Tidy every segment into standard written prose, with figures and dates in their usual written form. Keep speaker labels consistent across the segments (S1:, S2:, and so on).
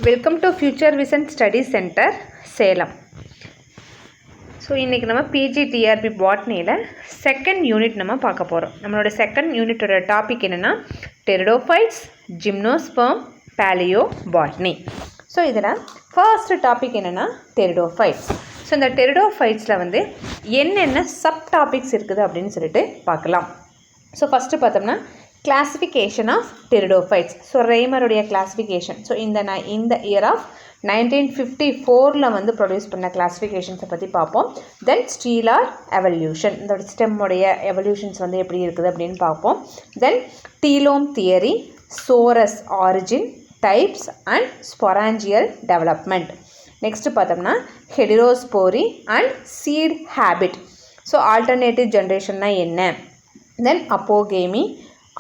S1: Welcome to future vision study centre Salem. So இன்றைக்கி நம்ம PGTRB பாட்னியில் second unit நம்ம பார்க்க போகிறோம். நம்மளோட செகண்ட் யூனிட்டோட டாபிக் என்னென்னா pteridophytes, gymnosperm, paleo botany. So இதில் ஃபர்ஸ்ட் டாபிக் என்னென்னா டெரிடோஃபைட்ஸ். ஸோ இந்த டெரிடோஃபைட்ஸில் வந்து என்னென்ன சப் டாபிக்ஸ் இருக்குது அப்படின்னு சொல்லிட்டு பார்க்கலாம். ஸோ ஃபஸ்ட்டு பார்த்தோம்னா கிளாசிஃபிகேஷன் ஆஃப் டெரிடோஃபைட்ஸ். ஸோ ரெய்மருடைய கிளாசிஃபிகேஷன். ஸோ இந்த இயர் ஆஃப் 1954 வந்து ப்ரொடியூஸ் பண்ண கிளாசிஃபிகேஷன்ஸை பற்றி பார்ப்போம். தென் ஸ்டீலார் எவல்யூஷன், இந்த ஸ்டெம்முடைய எவல்யூஷன்ஸ் வந்து எப்படி இருக்குது அப்படின்னு பார்ப்போம். Then telome theory, sorus origin, types and sporangial development. Next பார்த்தோம்னா heterospory and seed habit. So alternative ஜென்ரேஷன்னா என்ன, தென் அப்போகேமி,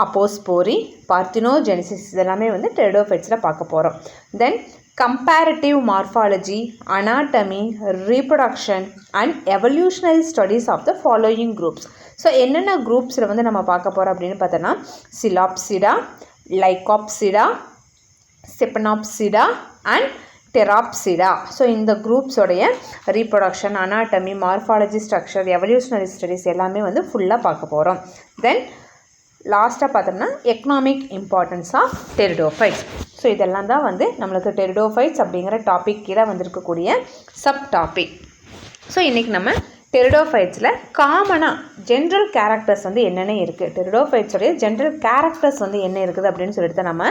S1: அப்போஸ்போரி, பார்த்தினோஜெனிசிஸ், இதெல்லாமே வந்து டெரிடோஃபைட்ஸில் பார்க்க போகிறோம். Then comparative morphology, anatomy, reproduction and evolutionary studies of the following groups. So என்னென்ன குரூப்ஸில் வந்து நம்ம பார்க்க போகிறோம் அப்படின்னு பார்த்தோன்னா சிலாப்சிடா, லைகாப்சிடா, செப்பனாப்சிடா அண்ட் டெராப்சிடா. ஸோ இந்த குரூப்ஸோடைய reproduction, anatomy, morphology, structure, evolutionary studies எல்லாமே வந்து ஃபுல்லாக பார்க்க போகிறோம். தென் லாஸ்ட்டாக பார்த்தோம்னா economic importance of pteridophytes. So இதெல்லாம் தான் வந்து நம்மளுக்கு டெரிடோஃபைட்ஸ் அப்படிங்கிற டாபிக் கீழே வந்திருக்கக்கூடிய சப் டாபிக். ஸோ இன்றைக்கி நம்ம டெரிடோஃபைட்ஸில் காமனாக ஜென்ரல் கேரக்டர்ஸ் வந்து என்னென்ன இருக்குது, டெரிடோஃபைட்ஸோடைய ஜென்ரல் கேரக்டர்ஸ் வந்து என்ன இருக்குது அப்படின்னு சொல்லிட்டு தான் நம்ம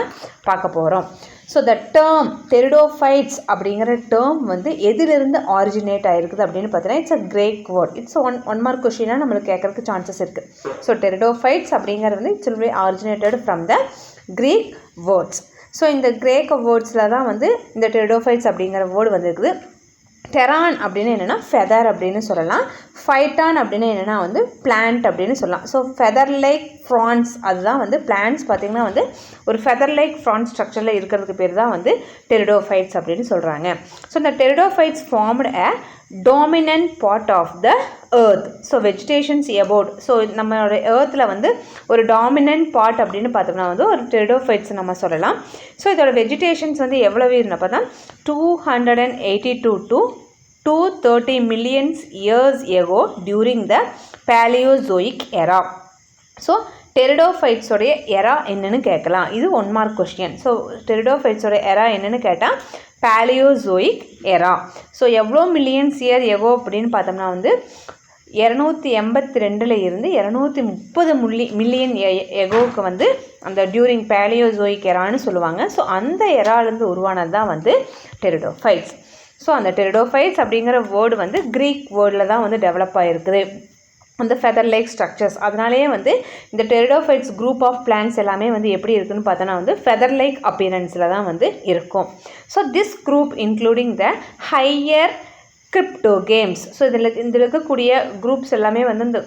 S1: பார்க்க போகிறோம். ஸோ த டேர்ம் டெரிடோஃபைட்ஸ் அப்படிங்கிற டேர்ம் வந்து எதிலிருந்து ஆரிஜினேட் ஆகிருக்குது அப்படின்னு பார்த்தீங்கன்னா it's a Greek word. It's one mark கொஷினாக நம்மளுக்கு கேட்கறதுக்கு சான்சஸ் இருக்குது. ஸோ டெரிடோஃபைட்ஸ் அப்படிங்கிறது வந்து it's will be originated from the Greek words. So இந்த கிரேக் வேர்ட்ஸில் தான் வந்து இந்த டெரிடோஃபைட்ஸ் அப்படிங்கிற வேர்டு வந்துருக்குது. டெரான் அப்படின்னு என்னென்னா ஃபெதர் அப்படின்னு சொல்லலாம். ஃபைட்டான் அப்படின்னு என்னென்னா வந்து பிளான்ட் அப்படின்னு சொல்லலாம். ஸோ ஃபெதர் லைக் ஃப்ரான்ஸ், அதுதான் வந்து பிளான்ட்ஸ் பார்த்திங்கன்னா வந்து ஒரு ஃபெதர் லைக் ஃப்ரான்ஸ் ஸ்ட்ரக்சரில் இருக்கிறதுக்கு பேர் தான் வந்து டெரிடோஃபைட்ஸ் அப்படின்னு சொல்கிறாங்க. ஸோ இந்த pteridophytes formed a dominant part of the earth. So vegetations about, so நம்மளோட எர்த்தில் வந்து ஒரு டாமினன்ட் பார்ட் அப்படின்னு பார்த்தோம்னா வந்து ஒரு டெரிடோஃபைட்ஸ் நம்ம சொல்லலாம். ஸோ இதோட வெஜிடேஷன்ஸ் வந்து எவ்வளவு இருந்தப்போ தான் 282 to 230 million years ago during the Paleozoic era. So டெரிடோஃபைட்ஸோடைய எரா என்னன்னு கேட்கலாம். இது 1 மார்க் கொஸ்டின். ஸோ டெரிடோஃபைட்ஸோடைய எரா என்னன்னு கேட்டால் பேலியோசோயிக் எரா. ஸோ எவ்வளோ மில்லியன்ஸ் இயர் எகோ அப்படின்னு பார்த்தோம்னா வந்து 282 இருந்து 230 மில்லியன் எகோவுக்கு வந்து அந்த டியூரிங் பேலியோசோயிக் எரான்னு சொல்லுவாங்க. ஸோ அந்த எராலேருந்து உருவானது தான் வந்து டெரிடோஃபைட்ஸ். ஸோ அந்த டெரிடோஃபைட்ஸ் அப்படிங்கிற வேர்டு வந்து க்ரீக் வேர்டில் தான் வந்து டெவலப் ஆகிருக்குது, அந்த ஃபெதர் லைக் ஸ்ட்ரக்சர்ஸ். அதனாலேயே வந்து இந்த டெரிடோஃபைட்ஸ் குரூப் ஆஃப் பிளான்ட்ஸ் எல்லாமே வந்து எப்படி இருக்குன்னு பார்த்தோன்னா வந்து ஃபெதர் லைக் அப்பியரன்ஸில் தான் வந்து இருக்கும். So this group including the higher cryptogams. So இதில் இருக்கக்கூடிய குரூப்ஸ் எல்லாமே வந்து இந்த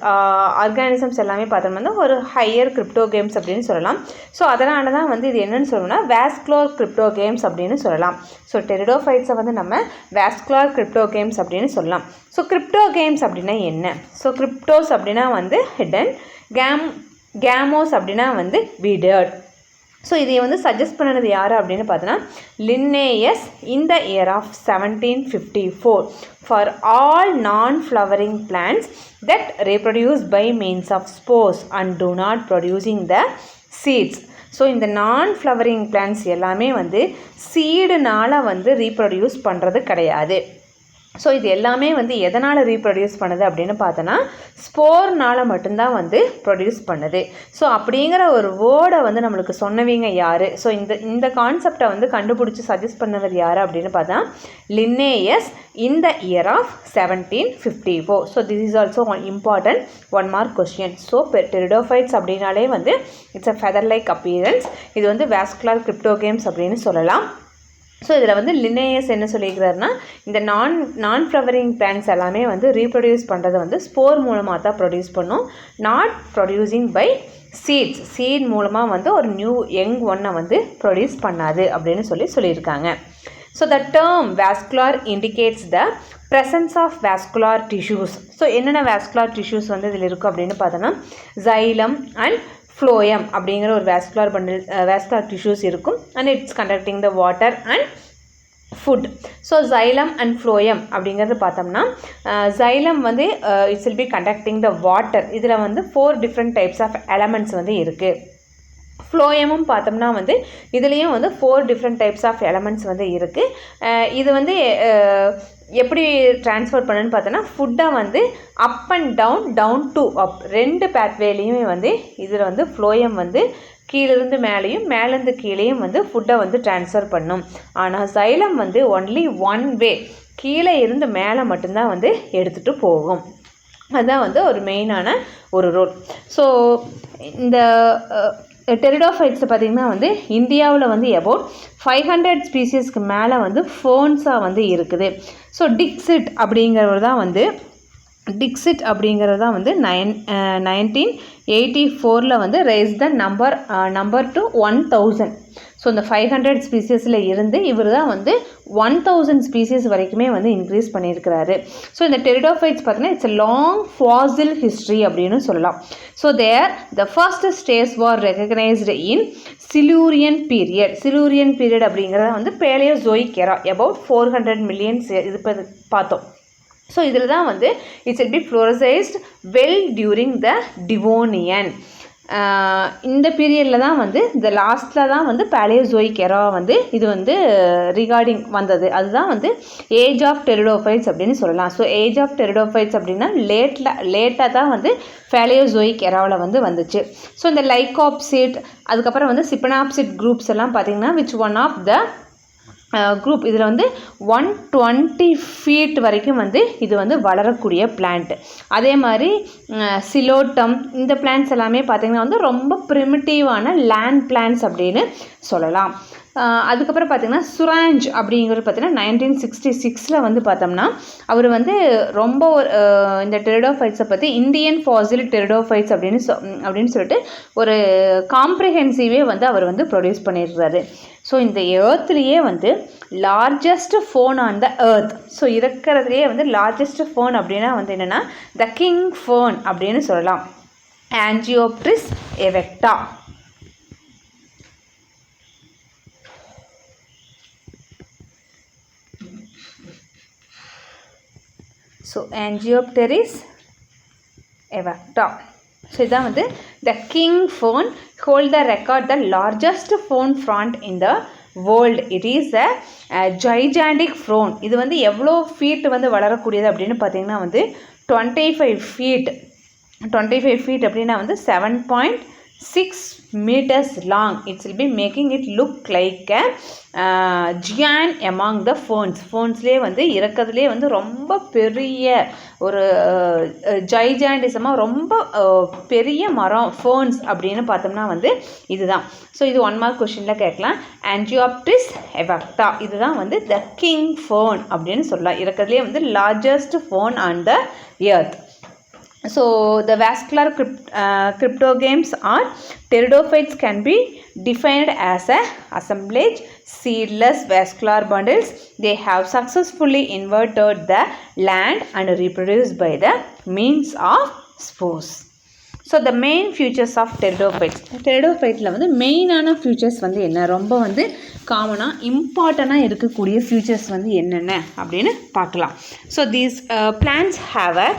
S1: ஆர்கானிசம்ஸ் எல்லாமே பார்த்தோம்னா வந்து ஒரு ஹையர் கிரிப்டோகேம்ஸ் அப்படின்னு சொல்லலாம். ஸோ அதனால தான் வந்து இது என்னென்னு சொல்லணும்னா வாஸ்குலர் கிரிப்டோகேம்ஸ் அப்படின்னு சொல்லலாம். ஸோ டெரிடோஃபைட்ஸை வந்து நம்ம வாஸ்குலர் கிரிப்டோகேம்ஸ் அப்படின்னு சொல்லலாம். ஸோ கிரிப்டோகேம்ஸ் அப்படின்னா என்ன? ஸோ கிரிப்டோஸ் அப்படின்னா வந்து ஹிடன், கேமோஸ் அப்படின்னா வந்து வீடர்ட். ஸோ இதை வந்து சஜஸ்ட் பண்ணது யார் அப்படின்னு பார்த்தோன்னா லின்னேயஸ் இந்த year of 1754 for all non flowering plants that reproduce by means of spores and do not producing the seeds. So இந்த நான்-ஃப்ளவரிங் பிளான்ட்ஸ் எல்லாமே வந்து சீடுனால் வந்து ரீப்ரொடியூஸ் பண்ணுறது கிடையாது. ஸோ இது எல்லாமே வந்து எதனால் ரீப்ரொடியூஸ் பண்ணுது அப்படின்னு பார்த்தோன்னா ஸ்போர்னால் மட்டும்தான் வந்து ப்ரொடியூஸ் பண்ணுது. ஸோ அப்படிங்கிற ஒரு வேர்டை வந்து நம்மளுக்கு சொன்னவங்க யார்? ஸோ இந்த கான்செப்டை வந்து கண்டுபிடிச்சி சஜஸ்ட் பண்ணவர் யார் அப்படின்னு பார்த்தா லின்னேயஸ் இந்த year of 1754. So this is also one important 1 mark question. So pteridophytes அப்படின்னாலே வந்து it's a feather like appearance. இது வந்து வாஸ்குலர் கிரிப்டோகேம்ஸ் அப்படின்னு சொல்லலாம். ஸோ இதில் வந்து லின்னேயஸ் என்ன சொல்லியிருக்கிறாருன்னா இந்த நான் ஃப்ளவரிங் பிளான்ட்ஸ் எல்லாமே வந்து ரீப்ரொடியூஸ் பண்ணுறது வந்து ஸ்போர் மூலமாக தான் ப்ரொடியூஸ் பண்ணும், not producing by seeds. Seed மூலமாக வந்து ஒரு நியூ யங் ஒன்னை வந்து ப்ரொடியூஸ் பண்ணாது அப்படின்னு சொல்லியிருக்காங்க. So the term vascular indicates the presence of vascular tissues. So என்னென்ன வாஸ்குலர் டிஷ்யூஸ் வந்து இதில் இருக்கும் அப்படின்னு பார்த்தோன்னா ஜைலம் அண்ட் ஃப்ளோயம் அப்படிங்கிற ஒரு வாஸ்குலர் டிஷ்யூஸ் இருக்கும். And it's conducting the water and food. So xylem and phloem அப்படிங்கிறது பார்த்தோம்னா xylem வந்து it's will B conducting the water. இதில் வந்து 4 டிஃப்ரெண்ட் டைப்ஸ் ஆஃப் எலமெண்ட்ஸ் வந்து இருக்குது. ஃப்ளோயமும் பார்த்தோம்னா வந்து இதுலேயும் வந்து 4 டிஃப்ரெண்ட் டைப்ஸ் ஆஃப் எலமெண்ட்ஸ் வந்து இருக்குது. இது வந்து எப்படி ட்ரான்ஸ்ஃபர் பண்ணுன்னு பார்த்தோன்னா ஃபுட்டை வந்து up and down to up 2 பேத்வேலையுமே வந்து இதில் வந்து ஃப்ளோயம் வந்து கீழிருந்து மேலேயும் மேலேருந்து கீழேயும் வந்து ஃபுட்டை வந்து ட்ரான்ஸ்ஃபர் பண்ணும். ஆனால் xylem வந்து ஒன்லி ஒன் வே, கீழே இருந்து மேலே மட்டும்தான் வந்து எடுத்துகிட்டு போகும். அதுதான் வந்து ஒரு மெயினான ஒரு ரோல். ஸோ இந்த டெரிடோஃபைட்ஸை பார்த்திங்கன்னா வந்து இந்தியாவில் வந்து அபவுட் 500 ஸ்பீசிஸ்க்கு மேலே வந்து ஃபோன்ஸாக வந்து இருக்குது. ஸோ டிக்சிட் அப்படிங்கிறது தான் வந்து 1984 வந்து raise the number to 1000. So இந்த 500 ஸ்பீசிஸில் இருந்து இவர் தான் வந்து 1000 ஸ்பீசிஸ் வரைக்குமே வந்து இன்க்ரீஸ் பண்ணியிருக்கிறாரு. ஸோ இந்த டெரிடோஃபைட்ஸ் பார்த்தீங்கன்னா இட்ஸ் லாங் ஃபாசில் ஹிஸ்ட்ரி அப்படின்னு சொல்லலாம். So the first stage were recognised in Silurian period அப்படிங்கிறத வந்து பேலியோசோயிக் எரா அபவுட் 400 மில்லியன்ஸ் இது பார்த்தோம். ஸோ இதில் தான் வந்து it's will be flourished well during the Devonian. இந்த பீரியடில் தான் வந்து இந்த லாஸ்ட்டில் தான் வந்து பேலியோசோயிக் எரா வந்து இது வந்து ரிகார்டிங் வந்தது. அதுதான் வந்து ஏஜ் ஆஃப் டெரிடோஃபைட்ஸ் அப்படின்னு சொல்லலாம். ஸோ ஏஜ் ஆஃப் டெரிடோஃபைட்ஸ் அப்படின்னா லேட்டாக தான் வந்து பேலியோசோயிக் எராவில் வந்து வந்துச்சு. ஸோ இந்த லைகாப்சிட் அதுக்கப்புறம் வந்து சிப்பனாப்சிட் குரூப்ஸ் எல்லாம் பார்த்திங்கன்னா which one of the group இதில் வந்து 120 ஃபீட் வரைக்கும் வந்து இது வந்து வளரக்கூடிய பிளான்ட். அதே மாதிரி சிலோட்டம் இந்த பிளான்ட்ஸ் எல்லாமே பார்த்திங்கன்னா வந்து ரொம்ப ப்ரிமிட்டிவான லேண்ட் பிளான்ட்ஸ் அப்படின்னு சொல்லலாம். அதுக்கப்புறம் பார்த்திங்கன்னா சுராஞ்ச் அப்படிங்கிறது பார்த்திங்கன்னா 1966 வந்து பார்த்தோம்னா அவர் வந்து ரொம்ப இந்த டெரிடோஃபைட்ஸை பற்றி இந்தியன் ஃபாசில் டெரிடோஃபைட்ஸ் அப்படின்னு சொல்லிட்டு ஒரு காம்ப்ரிஹென்சிவே வந்து அவர் வந்து ப்ரொடியூஸ் பண்ணியிருக்கிறாரு. ஸோ இந்த எர்த்லேயே வந்து largest fern on the earth. So இருக்கிறதுலேயே வந்து லார்ஜஸ்ட் ஃபோன் அப்படின்னா வந்து என்னென்னா த கிங் ஃபோன் அப்படின்னு சொல்லலாம், ஆஞ்சியோப்டிஸ் எவெக்டா. ஸோ ஆஞ்சியோப்டெரிஸ் எவெக்டா. ஸோ இதான் வந்து the king phone hold the record the largest phone front in the world. It is a gigantic phone. இது வந்து எவ்வளோ ஃபீட் வந்து வளரக்கூடியது அப்படின்னு பார்த்தீங்கன்னா வந்து 25 ஃபீட் அப்படின்னா வந்து 7.6 meters long. It will be making it look like a giant among the ferns. ஃபோன்ஸ்லேயே வந்து இறக்கிறதுலே வந்து ரொம்ப பெரிய ஒரு ஜைஜாண்டிசமாக ரொம்ப பெரிய மரம் ஃபோன்ஸ் அப்படின்னு பார்த்தோம்னா வந்து இதுதான். ஸோ இது 1 mark கொஷினில் கேட்கலாம். ஆஞ்சியோப்டிஸ் எவெக்டா இதுதான் வந்து த கிங் ஃபோன் அப்படின்னு சொல்லலாம். இறக்கிறதுலே வந்து largest fern on the earth. So the vascular cryptogames or pteridophytes can be defined as a assemblage seedless vascular bundles. They have successfully inverted the land and reproduced by the means of spores. So the main features of டெரிடோஃபைட்டில் வந்து மெயினான features வந்து என்ன, ரொம்ப வந்து காமனாக இம்பார்ட்டண்ட்டாக இருக்கக்கூடிய ஃபியூச்சர்ஸ் வந்து என்னென்ன அப்படின்னு பார்க்கலாம். So these plants have a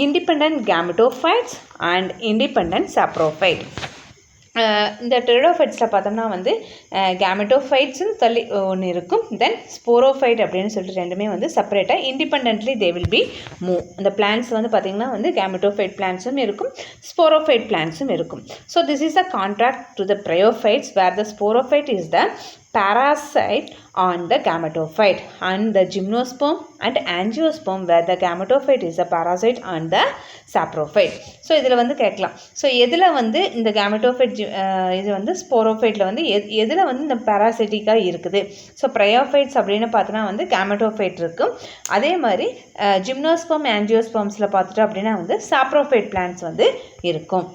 S1: independent gametophytes and independent saprophyte. இந்த டெரிடோஃபைட்ஸில் பார்த்தோம்னா வந்து கேமெட்டோஃபைட்ஸ்னு தள்ளி ஒன்று இருக்கும், தென் ஸ்போரோஃபைட் அப்படின்னு சொல்லிட்டு ரெண்டுமே வந்து செப்பரேட்டாக independently they will be move. இந்த பிளான்ட்ஸ் வந்து பார்த்திங்கன்னா வந்து கேமெட்டோஃபைட் பிளான்ட்ஸும் இருக்கும், ஸ்போரோஃபைட் பிளான்ட்ஸும் இருக்கும். So this is a contract to the bryophytes where the sporophyte is the parasite on the gametophyte and the gymnosperm and angiosperm where the gametophyte is a parasite on the saprophyte. So இதில் வந்து கேட்கலாம், so எதில் வந்து இந்த gametophyte இது வந்து ஸ்போரோஃபைட்டில் வந்து எதில் வந்து இந்த பாராசைட்டிக்காக இருக்குது. ஸோ ப்ரையோஃபைட்ஸ் அப்படின்னு பார்த்தோன்னா வந்து கேமெட்டோஃபைட் இருக்கும். அதே மாதிரி ஜிம்னோஸ்பம் ஆஞ்சியோஸ்பம்ஸில் பார்த்துட்டு அப்படின்னா வந்து சாப்ரோஃபைட் பிளான்ட்ஸ் வந்து இருக்கும்.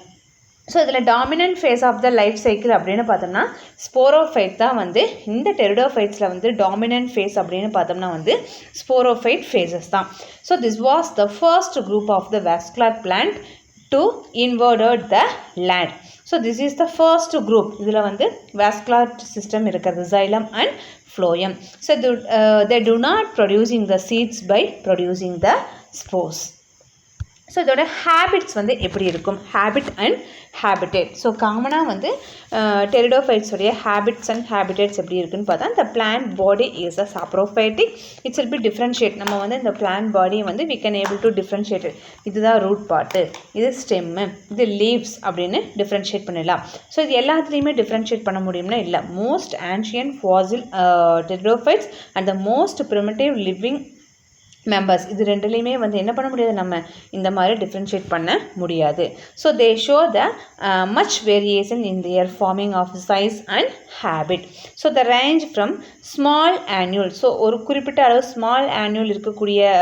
S1: ஸோ இதில் dominant phase of the life cycle அப்படின்னு பார்த்தோம்னா ஸ்போரோஃபைட் தான் வந்து இந்த டெரிடோஃபைட்ஸில் வந்து டாமினன்ட் ஃபேஸ் அப்படின்னு பார்த்தோம்னா வந்து ஸ்போரோஃபைட் ஃபேஸஸ் தான். So this was the first group of the vascular plant to inverted the land. So this is the first group. இதில் வந்து வாஸ்குலர் சிஸ்டம் இருக்கிறது, xylem and phloem. So they do not producing the seeds by producing the spores. So இதோட habits வந்து எப்படி இருக்கும், habit and habitat. So காமனாக வந்து டெரிடோஃபைட்ஸோடைய habits and habitats எப்படி இருக்குன்னு பார்த்தா, இந்த plant body is a saprophytic. It's will be differentiate. நம்ம வந்து இந்த பிளான்ட் பாடியை வந்து we can able to differentiate. இதுதான் ரூட் பார்ட்டு, இது ஸ்டெம்மு, இது லீவ்ஸ் அப்படின்னு டிஃப்ரென்ஷியேட் பண்ணிடலாம். ஸோ இது எல்லாத்துலேயுமே டிஃப்ரென்ஷியேட் பண்ண முடியும்னா இல்லை. Most ancient fossil pteridophytes and the most primitive living members, இது ரெண்டுலேயுமே வந்து என்ன பண்ண முடியாது, நம்ம இந்த மாதிரி டிஃப்ரென்ஷியேட் பண்ண முடியாது. So they show the much variation in their forming of size and habit. So the range from small annual. So ஒரு குறிப்பிட்ட அளவு ஸ்மால் ஆன்யூல் இருக்கக்கூடிய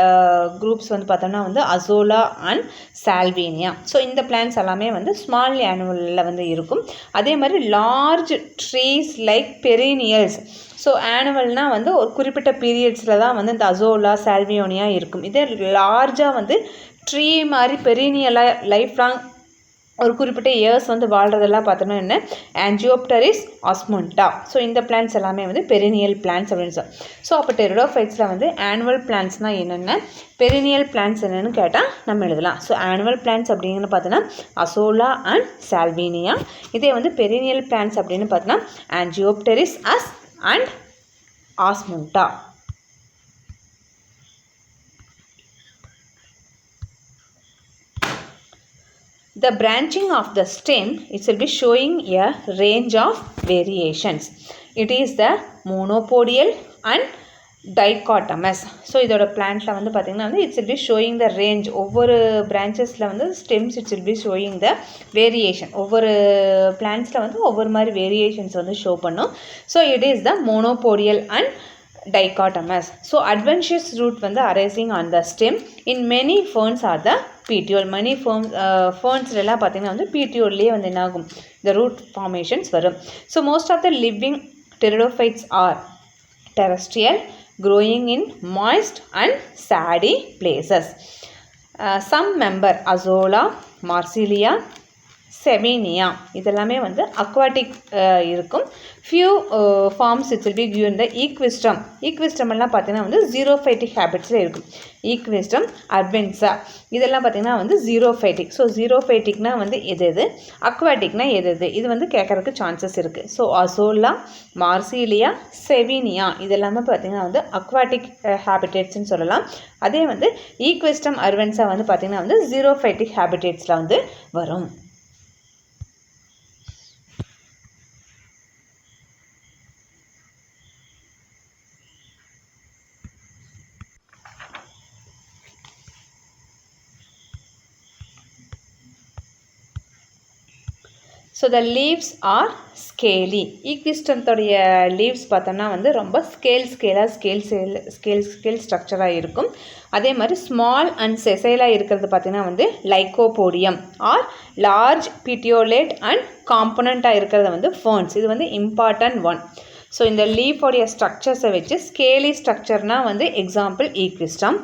S1: குரூப்ஸ் வந்து பார்த்தோம்னா வந்து அசோலா அண்ட் சால்வேனியா. ஸோ இந்த பிளான்ஸ் எல்லாமே வந்து ஸ்மால் ஆன்யூலில் வந்து இருக்கும். அதே மாதிரி large trees like perennials. So ஆனுவல்னால் வந்து ஒரு குறிப்பிட்ட பீரியட்ஸில் தான் வந்து இந்த அசோலா சால்வியோனியா இருக்கும். இதே லார்ஜாக வந்து ட்ரீ மாதிரி பெரினியலாக லைஃப் லாங் ஒரு குறிப்பிட்ட இயர்ஸ் வந்து வாழ்கிறதெல்லாம் பார்த்தோன்னா என்ன, ஆஞ்சியோப்டரிஸ் ஆஸ்மோண்டா. ஸோ இந்த பிளான்ஸ் எல்லாமே வந்து பெரினியல் பிளான்ஸ் அப்படின்னு சொல்லி. ஸோ அப்போ டெரிடோஃபைட்ஸில் வந்து ஆனுவல் பிளான்ஸ்னால் என்னென்ன, பெரினியல் பிளான்ஸ் என்னென்னு கேட்டால் நம்ம எழுதலாம். ஸோ ஆனுவல் பிளான்ஸ் அப்படிங்கிறது பார்த்தோன்னா அசோலா அண்ட் சால்வினியா. இதே வந்து பெரினியல் பிளான்ஸ் அப்படின்னு பார்த்தோன்னா ஆஞ்சியோப்டரிஸ் and osmunta. The branching of the stem, it will be showing a range of variations. It is the monopodial and dichotomous. So இதோட பிளான்ட்டில் வந்து பார்த்திங்கன்னா வந்து it's will B showing the range. ஒவ்வொரு பிரான்ச்சஸில் வந்து stems it's will B showing the variation. ஒவ்வொரு பிளான்ட்ஸில் வந்து ஒவ்வொரு மாதிரி வேரியேஷன்ஸ் வந்து ஷோ பண்ணும். So it is the monopodial and dichotomous. So adventitious root வந்து arising on the stem. In many ferns are the petiole. many fernsலாம் பார்த்திங்கன்னா வந்து petiole வந்து என்ன ஆகும், the root formations வரும். So most of the living pteridophytes are terrestrial, growing in moist and sandy places. Some member Azolla, Marsilia, Sevinia இதெல்லாமே வந்து aquatic இருக்கும். Few forms it's will be given the Equisetum. Equisetum எல்லாம் பார்த்தீங்கன்னா வந்து ஜீரோஃபைட்டிக் ஹேபிட்ஸில் இருக்கும். ஈக்விஸ்டம், அர்பென்சா இதெல்லாம் பார்த்தீங்கன்னா வந்து ஜீரோஃபைட்டிக். ஸோ ஜீரோஃபைட்டிக்னா வந்து எது, அக்வாட்டிக்னா எது, இது வந்து கேட்கறதுக்கு சான்சஸ் இருக்குது. ஸோ அசோலா, மார்சிலியா, செவினியா இதெல்லாமே பார்த்தீங்கன்னா வந்து அக்வாட்டிக் ஹேபிடேட்ஸ்ன்னு சொல்லலாம். அதே வந்து ஈக்விஸ்டம், அர்பென்சா வந்து பார்த்தீங்கன்னா வந்து ஜீரோஃபைட்டிக் ஹேபிடேட்ஸில் வந்து வரும். So the leaves are scaly. ஈக்விஸ்டத்தோடைய லீவ்ஸ் பார்த்தோம்னா வந்து ரொம்ப ஸ்கேல் ஸ்ட்ரக்சராக இருக்கும். அதே மாதிரி ஸ்மால் அண்ட் செசைலாக இருக்கிறது பார்த்திங்கன்னா வந்து lycopodium R large petiolate and காம்பனண்ட்டாக இருக்கிறது வந்து ஃபர்ன்ஸ். இது வந்து இம்பார்ட்டன்ட் ஒன். ஸோ இந்த லீஃபோடைய ஸ்ட்ரக்சர்ஸை வச்சு ஸ்கேலி ஸ்ட்ரக்சர்னால் வந்து example Equisetum.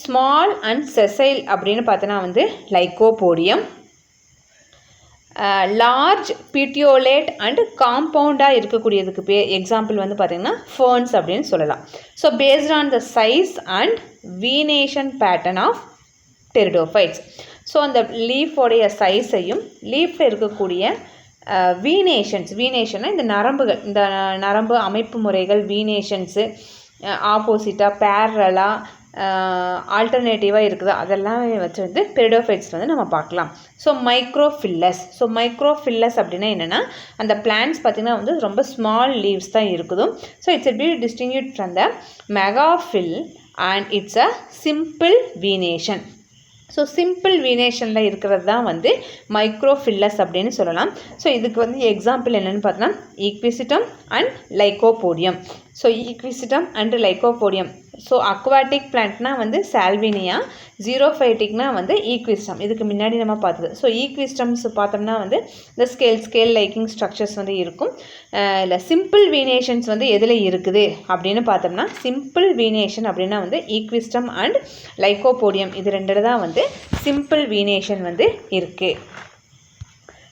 S1: Small and sessile அப்படின்னு பார்த்தோன்னா வந்து லைக்கோபோடியம். லார்ஜ் பிட்டியோலேட் அண்ட் காம்பவுண்டாக இருக்கக்கூடியதுக்கு எக்ஸாம்பிள் வந்து பார்த்திங்கன்னா ஃபர்ன்ஸ் அப்படின்னு சொல்லலாம். So based on the size and venation pattern of pteridophytes. So அந்த லீஃபோடைய சைஸையும் லீஃபில் இருக்கக்கூடிய வீனேஷன்னா இந்த நரம்புகள், இந்த நரம்பு அமைப்பு முறைகள், வீனேஷன்ஸு ஆப்போசிட்டாக பேரலாக ஆல்டர்னேட்டிவாக இருக்குது, அதெல்லாம் வச்சு வந்து பெரிடோஃபைட்ஸ் வந்து நம்ம பார்க்கலாம். ஸோ மைக்ரோஃபில்லஸ் அப்படின்னா என்னென்னா அந்த பிளான்ட்ஸ் பார்த்திங்கன்னா வந்து ரொம்ப ஸ்மால் லீவ்ஸ் தான் இருக்குது. So it's be distinguished from the megaphyll and it's a simple venation. So simple வீனேஷனில் இருக்கிறது தான் வந்து மைக்ரோஃபில்லஸ் அப்படின்னு சொல்லலாம். ஸோ இதுக்கு வந்து எக்ஸாம்பிள் என்னென்னு பார்த்தோன்னா Equisetum and Lycopodium. So Equisetum and Lycopodium. So aquatic பிளான்ட்னால் வந்து சால்வினியா, ஜீரோஃபைட்டிக்னா வந்து ஈக்விஸ்டம். இதுக்கு முன்னாடி நம்ம பார்த்தது. ஸோ ஈக்விஸ்டம்ஸ் பார்த்தோம்னா வந்து இந்த ஸ்கேல் லைக்கிங் ஸ்ட்ரக்சர்ஸ் வந்து இருக்கும். இல்லை சிம்பிள் வீனேஷன்ஸ் வந்து எதில் இருக்குது அப்படின்னு பார்த்தோம்னா சிம்பிள் வீனேஷன் அப்படின்னா வந்து ஈக்விஸ்டம் அண்ட் லைக்கோபோடியம் இது ரெண்டில் தான் வந்து சிம்பிள் வீனேஷன் வந்து இருக்குது.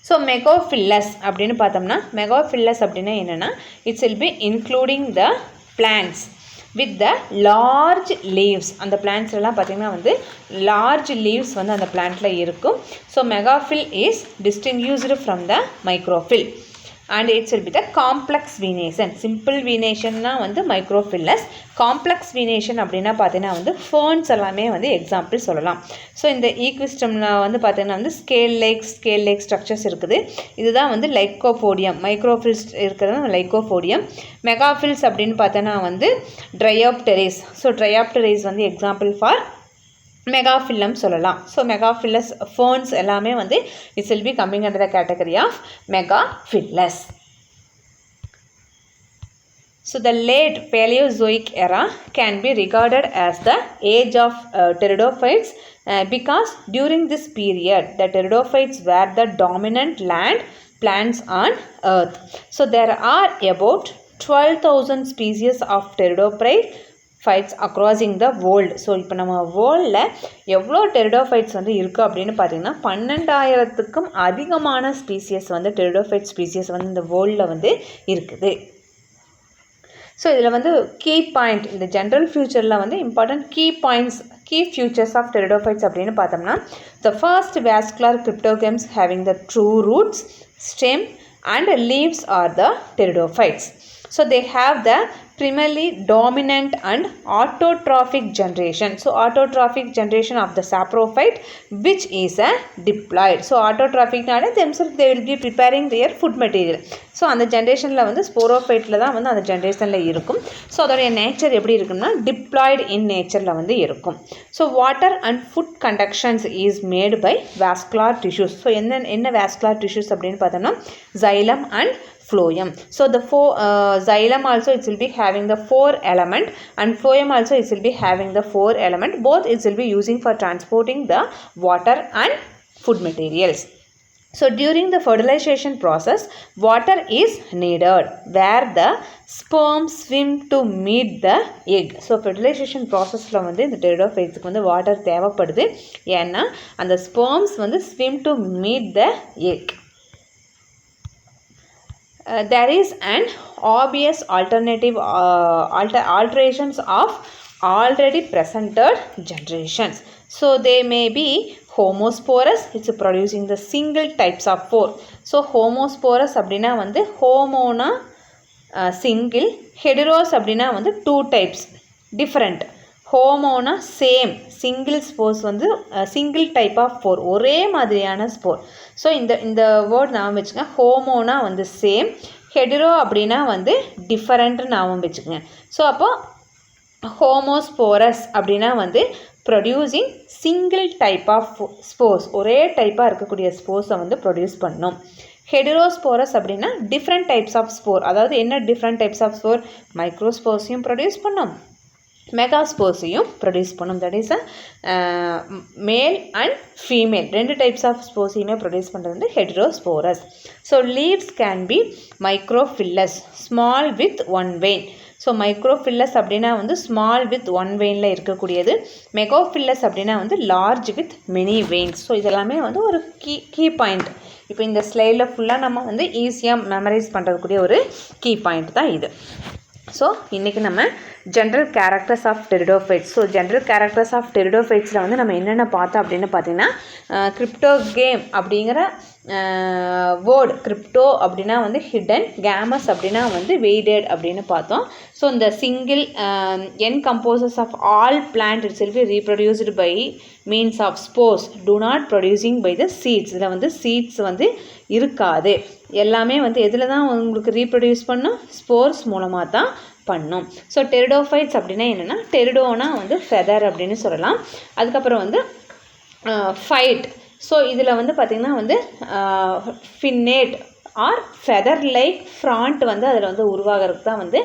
S1: ஸோ மெகாஃபில்லஸ் அப்படின்னு பார்த்தோம்னா மெகாஃபில்லஸ் அப்படின்னா என்னென்னா it's will B including the plants with the large leaves. அந்த பிளான்ட்ஸ்லாம் பார்த்திங்கன்னா வந்து large leaves வந்து அந்த பிளான்ட்டில் இருக்கும். So megaphyll is distinguished from the microphyll and it will be the complex venation. simple venation னா வந்து microphyllus, complex venation அப்படின்னா பார்த்தீங்கன்னா வந்து ferns எல்லாமே வந்து எக்ஸாம்பிள் சொல்லலாம். ஸோ இந்த ஈக்விஸ்டமில் வந்து பார்த்தீங்கன்னா வந்து ஸ்கேல் லேக் ஸ்ட்ரக்சர்ஸ் இருக்குது. இதுதான் வந்து லைக்கோபோடியம். மைக்ரோஃபில்ஸ் இருக்கிறது லைக்கோபோடியம். மெகாஃபில்ஸ் அப்படின்னு பார்த்தோன்னா வந்து ட்ரையாப்டெரேஸ். ஸோ ட்ரையாப்டெரேஸ் வந்து எக்ஸாம்பிள் ஃபார் மெகாஃபில்லம் சொல்லலாம். ஸோ மெகாஃபில்லஸ் ferns எல்லாமே வந்து it's will be coming under the category of megaphyllous. So the late Paleozoic era can be regarded as the age of pteridophytes because during this period the pteridophytes were the dominant land plants on earth. So there are about 12,000 species of pteridophytes across the world. So இப்போ நம்ம வேர்ல்டில் எவ்வளோ pteridophytes வந்து இருக்குது அப்படின்னு பார்த்தீங்கன்னா 12,000க்கும் அதிகமான species வந்து டெரிடோஃபைட் ஸ்பீசியஸ் வந்து இந்த வேர்ல்டில் வந்து இருக்குது. ஸோ இதில் வந்து கீ பாயிண்ட், இந்த ஜென்ரல் ஃபியூச்சரில் வந்து important key features of pteridophytes அப்படின்னு பார்த்தோம்னா, the first vascular cryptogams having the true roots, stem and leaves are the pteridophytes. So they have the primarily dominant and autotrophic generation. So autotrophic generation of the saprophyte which is a diploid. So autotrophic naale themselves they will be preparing their food material. So அந்த ஜென்ரேஷனில் வந்து ஸ்போரோஃபைட்டில் தான் வந்து அந்த ஜென்ரேஷனில் இருக்கும். So அதோடைய nature எப்படி இருக்குன்னா டிப்ளாய்டு இன் நேச்சரில் வந்து இருக்கும். So water and food conductions is made by vascular tissues. So என்ன வாஸ்குலார் டிஷ்யூஸ் அப்படின்னு பார்த்தோம்னா xylem and phloem. So the xylem also it will be having the 4 element and phloem also it will be having the 4 element. Both it will be using for transporting the water and food materials. So during the fertilization process water is needed where the sperm swim to meet the egg. So fertilization processல வந்து இந்த டெரிடோஃபைட்ஸ்க்கு வந்து water தேவைப்படுது. ஏன்னா அந்த sperms வந்து swim to meet the egg. There is an obvious alternative alterations of already presented generations. So they may be homosporous, it's producing the single types of spore. So homosporous அப்படின்னா வந்து ஹோமோனா single, heteros அப்படின்னா வந்து 2 types different. ஹோமோனா same, single spores வந்து single type of spore, ஒரே மாதிரியான spore. So இந்த word ஞாபகம் வச்சுக்கோங்க. ஹோமோனா வந்து சேம், ஹெடிரோ அப்படின்னா வந்து டிஃபரெண்ட்டு ஞாபகம் வச்சுக்கோங்க. ஸோ அப்போது ஹோமோஸ்போரஸ் அப்படின்னா வந்து producing single type of spores, ஒரே டைப்பாக இருக்கக்கூடிய ஸ்போர்ஸை வந்து ப்ரொடியூஸ் பண்ணணும். ஹெடிரோஸ்போரஸ் அப்படின்னா டிஃப்ரெண்ட் டைப்ஸ் ஆஃப் ஸ்போர், அதாவது என்ன டிஃப்ரெண்ட் டைப்ஸ் ஆஃப் ஸ்போர், மைக்ரோஸ்போர்ஸையும் ப்ரொடியூஸ் பண்ணோம், மெகாஸ்போர்ஸையும் ப்ரொடியூஸ் பண்ணும். That is male and female 2 types of ஸ்போர்ஸையுமே ப்ரொடியூஸ் பண்ணுறது வந்து heterosporous. So leaves can be microphyllous, small with 1 vein. So microphyllous அப்படின்னா வந்து ஸ்மால் வித் 1 வெயினில் இருக்கக்கூடியது. மெகாஃபில்லஸ் அப்படின்னா வந்து large with many veins. So இதெல்லாமே வந்து ஒரு கீ பாயிண்ட். இப்போ இந்த ஸ்லைடில் ஃபுல்லாக நம்ம வந்து ஈஸியாக மெமரைஸ் பண்ணுறதுக்கூடிய ஒரு கீ பாயிண்ட் தான் இது. ஸோ இன்றைக்கி நம்ம general characters of pteridophytes. So general characters of டெரிடோஃபைட்ஸில் வந்து நம்ம என்னென்ன பார்த்தோம் அப்படின்னு பார்த்தீங்கன்னா, கிரிப்டோகேம் அப்படிங்கிற வேர்டு, கிரிப்டோ அப்படின்னா வந்து ஹிடன், கேமஸ் அப்படின்னா வந்து வெய்டட் அப்படின்னு பார்த்தோம். ஸோ இந்த single in composes of all plant itself reproduced by means of spores do not producing by the seeds. இதில் வந்து சீட்ஸ் வந்து இருக்காது. எல்லாமே வந்து எதில் தான் உங்களுக்கு ரீப்ரொடியூஸ் பண்ணும், ஸ்போர்ஸ் மூலமாக தான் பண்ணும். ஸோ டெரிடோஃபைட்ஸ் அப்படின்னா என்னென்னா, டெரிடோனா வந்து ஃபெதர் அப்படின்னு சொல்லலாம். அதுக்கப்புறம் வந்து ஃபைட். ஸோ இதில் வந்து பார்த்திங்கன்னா வந்து ஃபின்னேட் ஆர் ஃபெதர் லைக் ஃப்ராண்ட் வந்து அதில் வந்து உருவாகிறதுக்கு தான் வந்து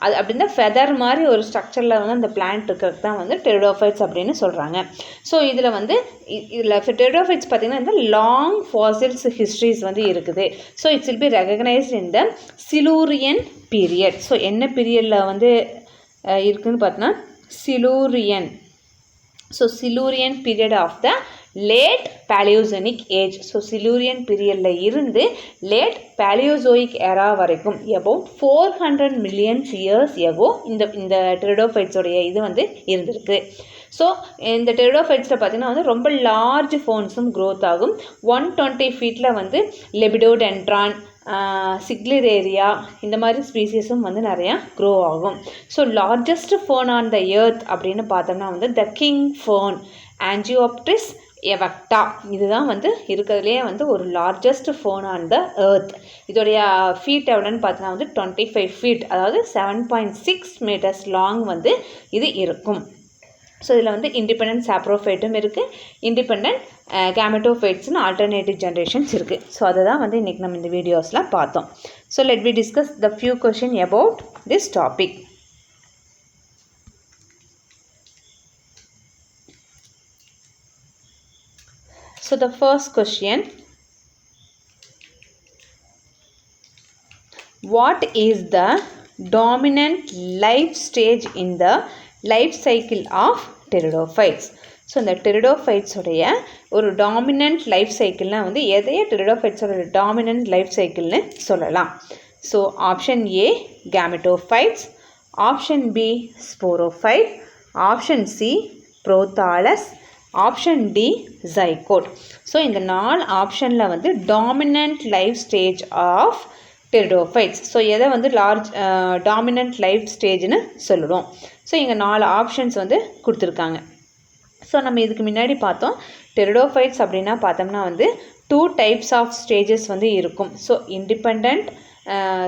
S1: அது அப்படின்னா ஃபெதர் மாதிரி ஒரு ஸ்ட்ரக்சரில் வந்து அந்த பிளான்ட் இருக்கிறது தான் வந்து டெரிடோஃபைட்ஸ் அப்படின்னு சொல்கிறாங்க. ஸோ இதில் வந்து இதில் டெரிடோஃபைட்ஸ் பார்த்திங்கன்னா இந்த லாங் ஃபாசில்ஸ் ஹிஸ்ட்ரிஸ் வந்து இருக்குது. So it's will be recognised in the Silurian period. So என்ன பீரியடில் வந்து இருக்குதுன்னு பார்த்தோன்னா Silurian. So Silurian period of the late Palaeozoic age. So Silurian பீரியடில் இருந்து லேட் பேலியோசோயிக் எரா வரைக்கும் அபவுட் 400 மில்லியன்ஸ் இயர்ஸ் எகோ இந்த டெரிடோஃபைட்ஸோடைய இது வந்து இருந்திருக்கு. ஸோ இந்த டெரிடோஃபைட்ஸில் பார்த்திங்கன்னா வந்து ரொம்ப லார்ஜ் ஃபோன்ஸும் க்ரோத் ஆகும். 120 ஃபீட்டில் வந்து லெபிடோடென்ட்ரான், சிக்லிரேரியா இந்த மாதிரி ஸ்பீசிஸும் வந்து நிறையா க்ரோ ஆகும். So largest fern on the earth அப்படின்னு பார்த்தோம்னா வந்து த கிங் ஃபோன் ஆஞ்சியோப்டிஸ் எவக்டா இதுதான் வந்து இருக்கிறதுலே வந்து ஒரு largest fern on the earth. இதோடைய ஃபீட் எவ்வளோன்னு பார்த்தோன்னா வந்து 25 ஃபீட், அதாவது 7.6 மீட்டர்ஸ் லாங் வந்து இது இருக்கும். ஸோ இதில் வந்து இண்டிபெண்ட் சாப்ரோஃபைட்டும் இருக்குது, இண்டிபெண்ட் கேமெட்டோஃபைட்ஸ்னு ஆல்டர்னேட்டிவ் ஜென்ரேஷன்ஸ் இருக்குது. ஸோ அதை தான் வந்து இன்றைக்கி நம்ம இந்த வீடியோஸில் பார்த்தோம். So let we discuss the few question about this topic. So the first question, what is the dominant life stage in the life cycle of pteridophytes? So இந்த டெரிடோஃபைட்ஸோடைய ஒரு டாமினன்ட் லைஃப் சைக்கிள்னால் வந்து எதையே டெரிடோஃபைட்ஸோட டாமினன்ட் லைஃப் சைக்கிள்னு சொல்லலாம். So option A gametophytes, option B sporophyte, option C prothallus, option D zygote. So இந்த 4 ஆப்ஷனில் வந்து dominant life stage of pteridophytes. So எதை வந்து டாமினன்ட் லைஃப் ஸ்டேஜ்னு சொல்லுவோம். ஸோ இங்கே 4 ஆப்ஷன்ஸ் வந்து கொடுத்துருக்காங்க. ஸோ நம்ம இதுக்கு முன்னாடி பார்த்தோம் டெரிடோஃபைட்ஸ் அப்படின்னா பார்த்தோம்னா வந்து 2 டைப்ஸ் ஆஃப் ஸ்டேஜஸ் வந்து இருக்கும். ஸோ இண்டிபெண்ட்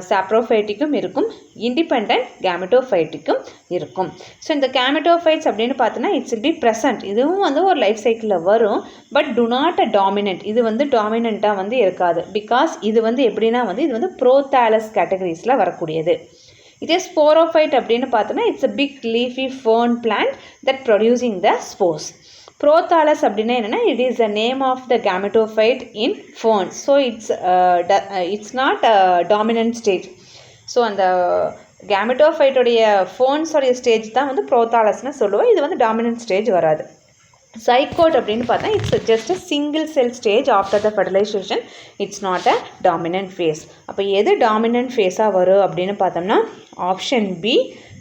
S1: சாப்ரோஃபைட்டிக்கும் இருக்கும், இண்டிபெண்ட் கேமெட்டோஃபைட்டிக்கும் இருக்கும். ஸோ இந்த கேமெட்டோஃபைட்ஸ் அப்படின்னு பார்த்தோன்னா இட்ஸ் வில் பி ப்ரெசன்ட், இதுவும் வந்து ஒரு லைஃப் சைக்கிளில் வரும், but to not a dominant. இது வந்து டாமினண்ட்டாக வந்து இருக்காது. பிகாஸ் இது வந்து எப்படின்னா வந்து இது வந்து புரோத்தாலஸ் கேட்டகரிஸில் வரக்கூடியது. இதே ஸ்போரோஃபைட் அப்படின்னு பார்த்தோன்னா it's a big leafy fern plant that producing the spores. Prothallus அப்படின்னா என்னென்னா it is the name of the gametophyte in fern. So it's not dominant stage. So அந்த கேமெட்டோஃபைட்டோடைய ஃபர்ன்ஸோடைய ஸ்டேஜ் தான் வந்து புரோத்தாலஸ்னு சொல்லுவோம். இது வந்து டாமினன்ட் ஸ்டேஜ் வராது. ஜைகோட் அப்படின்னு பார்த்தா it's just a single cell stage after the fertilization, it's not a dominant phase. அப்போ எது டாமினன்ட் ஃபேஸாக வரும் அப்படின்னு பார்த்தோம்னா option B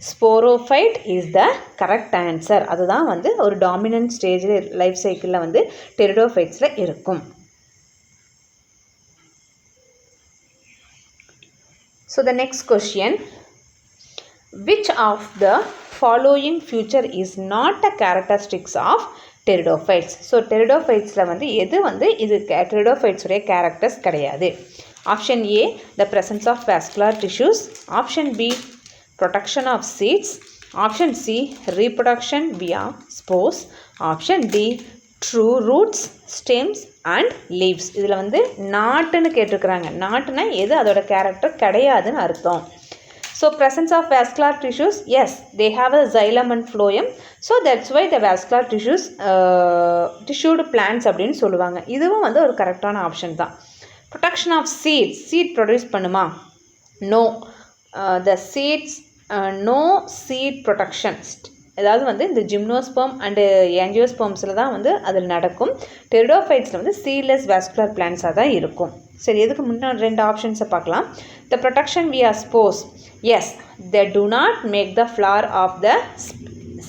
S1: sporophyte is the correct answer. அதுதான் வந்து ஒரு டாமினன்ட் ஸ்டேஜில் லைஃப் சைக்கிளில் வந்து டெரிடோஃபைட்ஸில் இருக்கும். So the next question, which of the following feature is not a characteristics of pteridophytes? So டெரிடோஃபைட்ஸில் வந்து எது வந்து இது டெரிடோஃபைட்ஸுடைய கேரக்டர்ஸ் கிடையாது. Option A the presence of vascular tissues, option B production of seeds, option C reproduction via spores, option D true roots stems and leaves. இதில் வந்து நாட்டுன்னு கேட்டிருக்கிறாங்க. நாட்டுனா எது அதோட கேரக்டர் கிடையாதுன்னு அர்த்தம். So presence of vascular tissues, yes, they have a xylem and phloem. So that's why the vascular tissues tissued plants அப்படின்னு சொல்லுவாங்க. இதுவும் வந்து ஒரு கரெக்டான ஆப்ஷன் தான். Protection of seeds, seed produce பண்ணுமா? No. The seeds no seed protection. அதாவது வந்து இந்த ஜிம்னோஸ்பெர்ம் அண்டு ஏஞ்சியோஸ்பெர்ம்ஸில் தான் வந்து அதில் நடக்கும். டெரிடோஃபைட்ஸில் வந்து சீட்லெஸ் வாஸ்குலர் பிளான்ஸாக தான் இருக்கும். சரி, எதுக்கு முன்னாடி 2 ஆப்ஷன்ஸை பார்க்கலாம். The protection via spores, yes, they do not make the flower of the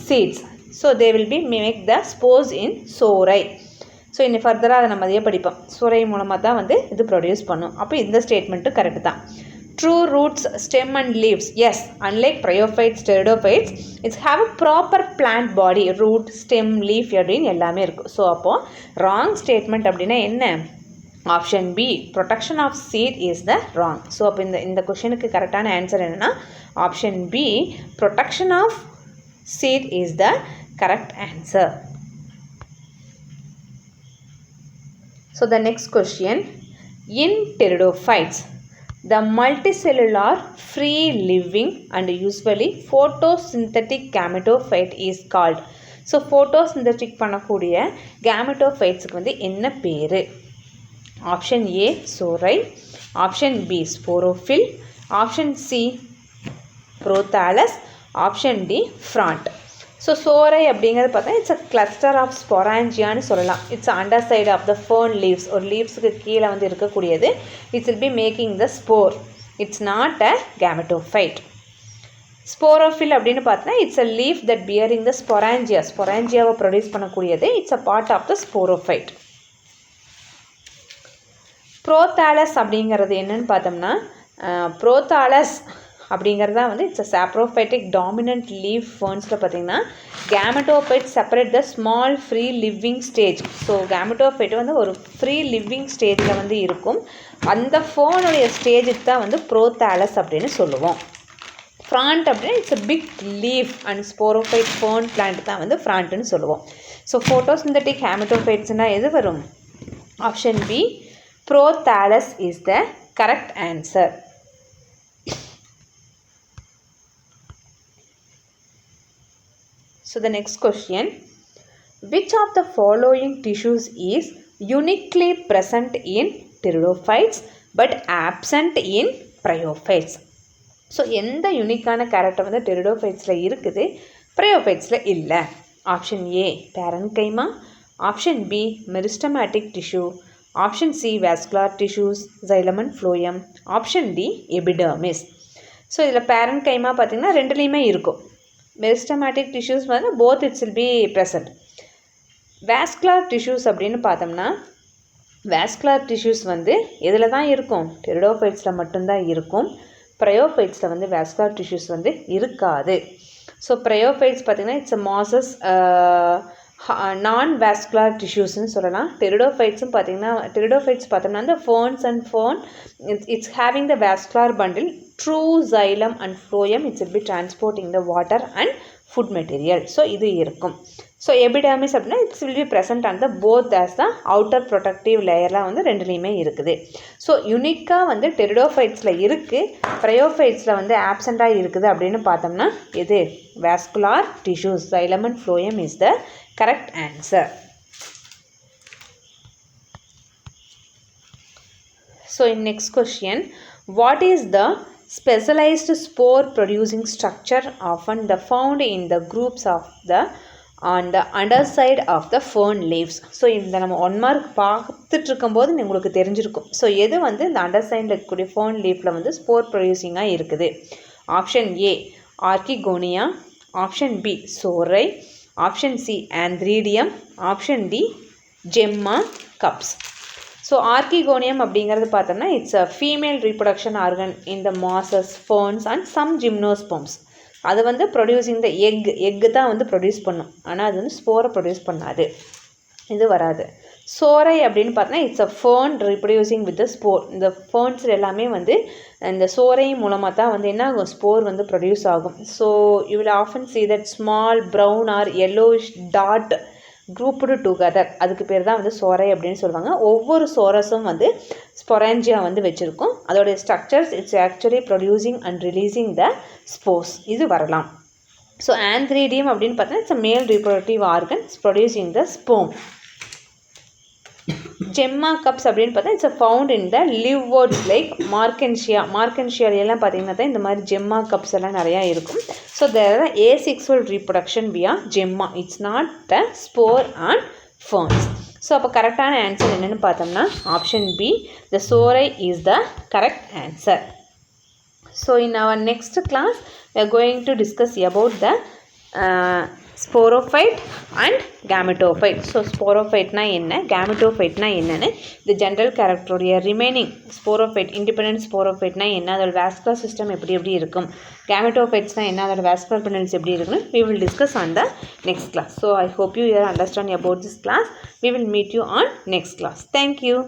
S1: seeds, so they will be make the spores in sori. So இன்னும் ஃபர்தராக அதை நம்ம அதையே படிப்போம். சோரை மூலமாக தான் வந்து இது ப்ரொடியூஸ் பண்ணும். அப்போ இந்த ஸ்டேட்மெண்ட்டு கரெக்டு தான். True roots, stem and leaves, yes, unlike bryophytes, pteridophytes, it have a proper plant body, root, stem, leaf அப்படின்னு எல்லாமே இருக்கும். ஸோ அப்போது ராங் ஸ்டேட்மெண்ட் அப்படின்னா என்ன? Option B protection of seed is the wrong. So அப்போ இந்த கொஷனுக்கு கரெக்டான ஆன்சர் என்னென்னா option B protection of seed is the correct answer. So the next question, in pteridophytes the multicellular free living and usually photosynthetic gametophyte is called. So photosynthetic பண்ணக்கூடிய gametophytesக்கு வந்து என்ன பேர்? Option A sori, option B sporophyll, option C prothallus, option D frond. So sori அப்படிங்கிறது பார்த்தா it's a cluster of ஸ்பொராஞ்சியான்னு சொல்லலாம். It's under side of the fern leaves, ஒரு லீவ்ஸுக்கு கீழே வந்து இருக்கக்கூடியது. It's will be making the spore. It's not a gametophyte. Sporophyll அப்படின்னு பார்த்தீங்கன்னா it's a leaf that bearing the sporangia, ஸ்பொராஞ்சியாவை ப்ரொடியூஸ் பண்ணக்கூடியது. It's a part of the sporophyte. Prothallus அப்படிங்கிறது என்னன்னு பார்த்தோம்னா, ப்ரோதாலஸ் அப்படிங்கிறது தான் வந்து it's a saprophytic dominant leaf ஃபர்ன்ஸில் பார்த்தீங்கன்னா gametophyte separate the small free living stage. So gametophyte வந்து ஒரு ஃப்ரீ லிவிங் ஸ்டேஜில் வந்து இருக்கும். அந்த ஃபர்னுடைய ஸ்டேஜுக்கு தான் வந்து ப்ரோதாலஸ் அப்படின்னு சொல்லுவோம். ஃப்ராண்ட் அப்படின்னா it's a big leaf and sporophyte fern plant தான் வந்து ஃப்ராண்ட்னு சொல்லுவோம். ஸோ ஃபோட்டோசிந்தட்டிக் ஹேமெட்டோஃபைட்ஸ்னால் எது வரும்? Option B, prothallus is the correct answer. So the next question, which of the following tissues is uniquely present in pteridophytes but absent in bryophytes? So எந்த யூனிக்கான character வந்து டெரிடோஃபைட்ஸில் இருக்குது, ப்ரையோஃபைட்ஸில் இல்லை? Option A parenchyma, option B meristematic tissue, option C vascular tissues xylem and phloem, option D epidermis. So இதில் parenchyma பார்த்திங்கன்னா ரெண்டுலேயுமே இருக்கும். மெரிஸ்டமேட்டிக் டிஷ்யூஸ் வந்து both it's will be present. Vascular tissues அப்படின்னு பார்த்தோம்னா வாஸ்குலர் டிஷ்யூஸ் வந்து எதில் தான் இருக்கும்? டெரிடோஃபைட்ஸில் மட்டும்தான் இருக்கும். ப்ரையோஃபைட்ஸில் வந்து வாஸ்குலர் டிஷ்யூஸ் வந்து இருக்காது. ஸோ ப்ரையோஃபைட்ஸ் பார்த்திங்கன்னா இட்ஸ் அ மாசஸ் நான் வாஸ்குலர் டிஷ்யூஸ்ன்னு சொல்லலாம். டெரிடோஃபைட்ஸும் பார்த்திங்கன்னா டெரிடோஃபைட்ஸ் பார்த்தோம்னா அந்த phones and phone it's having the vascular bundle true xylem and phloem. It's will be transporting the water and food material. So இது இருக்கும். ஸோ எபிடர்மிஸ் அப்படின்னா it's will be present on the both as the outer protective layerலாம் வந்து ரெண்டுலேயுமே இருக்குது. So யுனிக்காக வந்து டெரிடோஃபைட்ஸில் இருக்குது, ப்ரையோஃபைட்ஸில் வந்து ஆப்சண்ட்டாக இருக்குது அப்படின்னு பார்த்தோம்னா எது? Vascular tissues xylem and phloem is the correct answer. So in next question, what is the specialized spore producing structure often found in the groups of the on the underside of the fern leaves? So இந்த நம்ம 1 mark பார்த்துட்டு இருக்கும்போது உங்களுக்கு தெரிஞ்சிருக்கும். So எது வந்து இந்த அண்டர்சைடில் இருக்கக்கூடிய ஃபர்ன் லீஃபில் வந்து ஸ்போர் ப்ரொடியூசிங்காக இருக்குது? Option A archegonia, option B sori, option C antheridium, option D gemma cups. So archegonium அப்படிங்கிறது பார்த்தோம்னா it's a female reproduction organ in the mosses, ferns and some gymnosperms. அது வந்து ப்ரொடியூசிங் த எக்கு தான் வந்து ப்ரொடியூஸ் பண்ணும், ஆனால் அது வந்து ஸ்போரை ப்ரொடியூஸ் பண்ணாது, இது வராது. சோரை அப்படின்னு பார்த்தோன்னா it's a ஃபர்ன் reproducing with the spore. இந்த ஃபர்ன்ஸ் எல்லாமே வந்து இந்த சோரை மூலமாக தான் வந்து என்ன ஆகும்? ஸ்போர் வந்து ப்ரொடியூஸ் ஆகும். So you will often see that small brown or yellowish dot grouped together, அதுக்கு பேர் தான் வந்து சோரை அப்படின்னு சொல்லுவாங்க. ஒவ்வொரு சோரஸும் வந்து ஸ்பொராஞ்சியா வந்து வச்சுருக்கும். அதோடைய structures it's actually producing and releasing the spores, இது வரலாம். ஸோ ஆந்த்ரீடியம் அப்படின்னு பார்த்தீங்கன்னா it's a male reproductive organ producing the sperm. Gemma cups அப்படின்னு பார்த்தா it's a found in the liverworts like மார்க்கன்ஷியாலாம் பார்த்தீங்கன்னா தான் இந்த மாதிரி ஜெம்மா கப்ஸ் எல்லாம் நிறையா இருக்கும். So there are asexual reproduction via gemma, it's not the spore and ferns. So அப்போ கரெக்டான ஆன்சர் என்னென்னு பார்த்தோம்னா option B, the சோரை is the correct answer. So in our next class we are going to discuss about the sporophyte and gametophyte. So ஸ்போரோஃபைட்னா என்ன, கேமெட்டோஃபைட்னா என்னென்னு, இந்த general கேரக்டருடைய ரிமைனிங் ஸ்போரோஃபைட் இண்டிபெண்டன்ட் ஸ்போரோஃபைட்னா என்ன, அதோட வாஸ்குலர் சிஸ்டம் எப்படி இருக்கும், கேமெட்டோஃபைட்ஸ்னால் என்ன, அதோட வாஸ்குலர் பெண்டன்ஸ் எப்படி இருக்குன்னு we will discuss on the next class. So I hope you understand about this class. We will meet you on next class. Thank you.